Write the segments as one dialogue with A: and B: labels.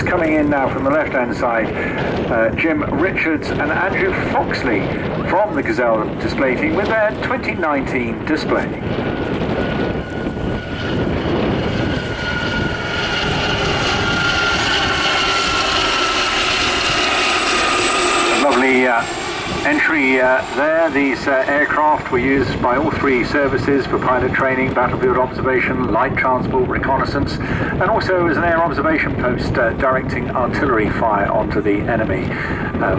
A: coming in now from the left-hand side. Jim Richards and Andrew Foxley from the Gazelle display team with their 2019 display. Lovely entry there. These aircraft were used by all three services for pilot training, battlefield observation, light transport, reconnaissance, and also as an air observation post directing artillery fire onto the enemy.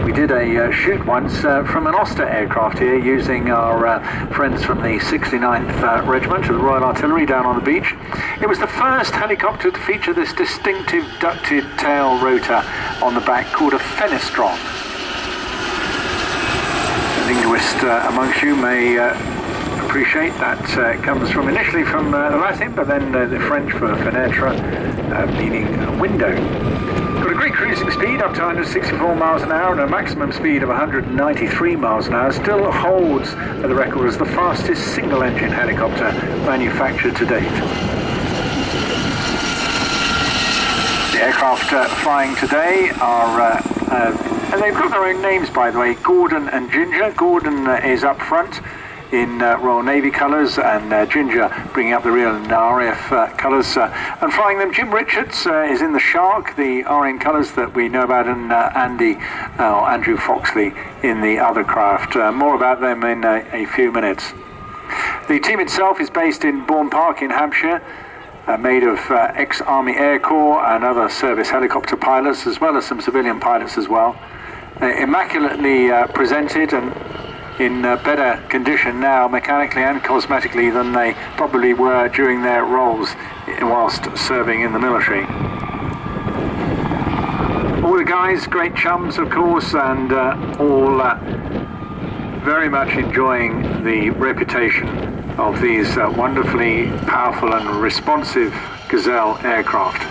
A: We did a shoot once from an Oster aircraft here using our friends from the 69th Regiment of the Royal Artillery down on the beach. It was the first helicopter to feature this distinctive ducted tail rotor on the back called a fenestron. Linguist amongst you may appreciate that comes from initially from Latin, but then the French for fenêtre, meaning window. Got a great cruising speed up to 164 miles an hour and a maximum speed of 193 miles an hour. Still holds the record as the fastest single-engine helicopter manufactured to date. The aircraft flying today are and they've got their own names, by the way, Gordon and Ginger. Gordon is up front in Royal Navy colours, and Ginger bringing up the rear in RAF colours. And flying them, Jim Richards is in the Shark, the RN colours that we know about, and Andrew Foxley in the other craft. More about them in a few minutes. The team itself is based in Bourne Park in Hampshire. Made of ex-Army Air Corps and other service helicopter pilots, as well as some civilian pilots as well. Immaculately presented and in better condition now, mechanically and cosmetically, than they probably were during their roles whilst serving in the military. All the guys, great chums of course, and all very much enjoying the reputation of these wonderfully powerful and responsive Gazelle aircraft.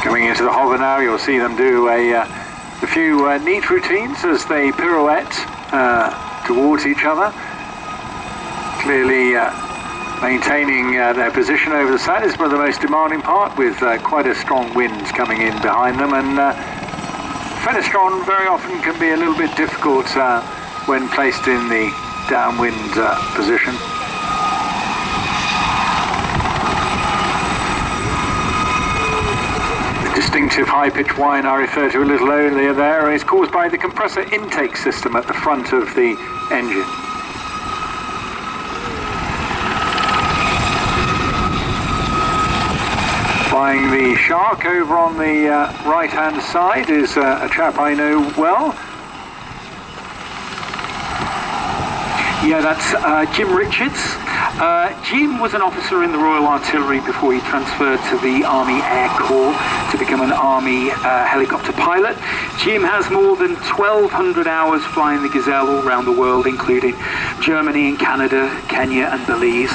A: Coming into the hover now, you'll see them do a few neat routines as they pirouette towards each other. Clearly maintaining their position over the sand is one of the most demanding part, with quite a strong wind coming in behind them, and fenestron very often can be a little bit difficult when placed in the downwind position. The distinctive high-pitched whine I referred to a little earlier there is caused by the compressor intake system at the front of the engine. Flying the Shark over on the right-hand side is a chap I know well. Yeah, that's Jim Richards. Jim was an officer in the Royal Artillery before he transferred to the Army Air Corps to become an Army helicopter pilot. Jim has more than 1,200 hours flying the Gazelle all around the world, including Germany and Canada, Kenya and Belize.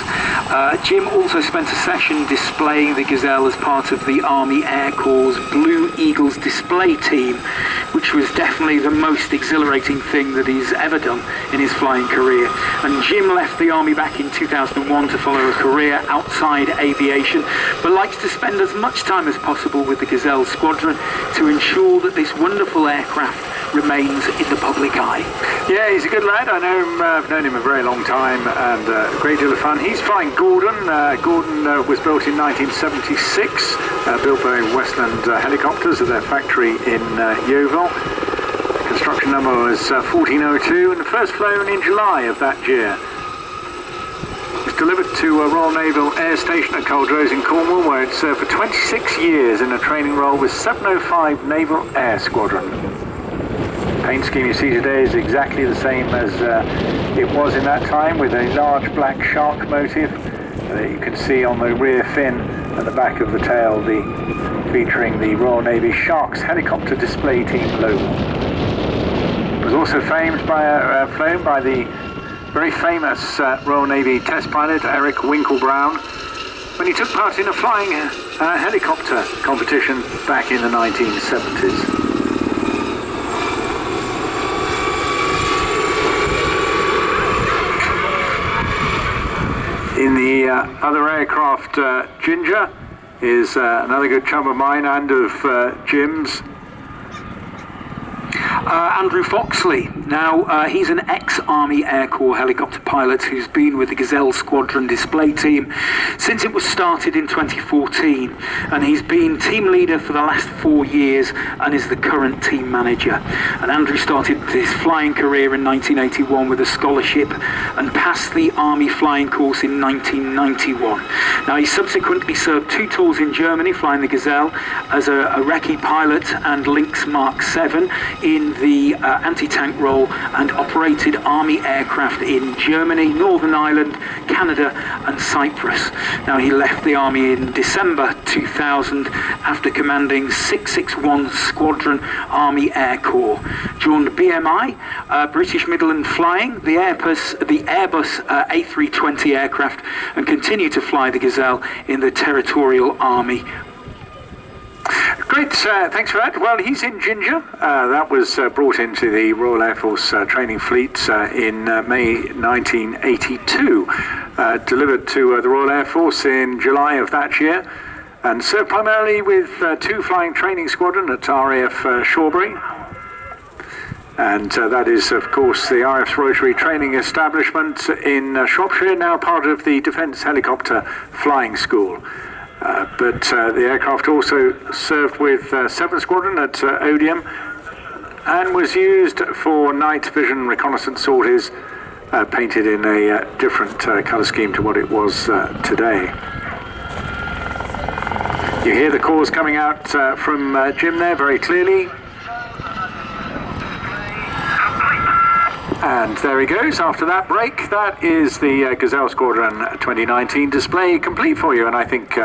A: Jim also spent a session displaying the Gazelle as part of the Army Air Corps' Blue Eagles display team, which was definitely the most exhilarating thing that he's ever done in his flying career. And Jim left the Army back in 2001 to follow a career outside aviation, but likes to spend as much time as possible with the Gazelle Squadron to ensure that this wonderful aircraft remains in the public eye. Yeah, he's a good lad. I know him, I've known him a very long time, and a great deal of fun. He's flying Gordon. Gordon was built in 1976, built by Westland Helicopters at their factory in Yeovil. Construction number was 1402, and the first flown in July of that year. It was delivered to Royal Naval Air Station at Culdrose in Cornwall, where it served for 26 years in a training role with 705 Naval Air Squadron. Paint scheme you see today is exactly the same as it was in that time, with a large black shark motif that you can see on the rear fin and the back of the tail, featuring the Royal Navy Sharks helicopter display team logo. It was also flown by the very famous Royal Navy test pilot Eric Winkle-Brown when he took part in a flying helicopter competition back in the 1970s.
B: other aircraft, Ginger, is another good chum of mine and of Jim's.
A: Andrew Foxley. Now, he's an ex-Army Air Corps helicopter pilot who's been with the Gazelle Squadron display team since it was started in 2014, and he's been team leader for the last 4 years and is the current team manager. And Andrew started his flying career in 1981 with a scholarship and passed the Army flying course in 1991. Now, he subsequently served 2 tours in Germany flying the Gazelle as a recce pilot and Lynx Mark 7 in the anti-tank role, and operated Army aircraft in Germany, Northern Ireland, Canada and Cyprus. Now, he left the Army in December 2000 after commanding 661 Squadron Army Air Corps. Joined BMI, British Midland Flying, the Airbus A320 aircraft, and continued to fly the Gazelle in the Territorial Army.
B: Great, thanks for that. Well, he's in Ginger. That was brought into the Royal Air Force training fleet in May 1982. Delivered to the Royal Air Force in July of that year, and served primarily with 2 Flying Training Squadron at RAF Shawbury. And that is, of course, the RAF's Rotary Training Establishment in Shropshire, now part of the Defence Helicopter Flying School. But the aircraft also served with 7th Squadron at Odium and was used for night vision reconnaissance sorties, painted in a different colour scheme to what it was today. You hear the calls coming out from Jim there very clearly. And there he goes after that break. That is the Gazelle Squadron 2019 display complete for you, and I think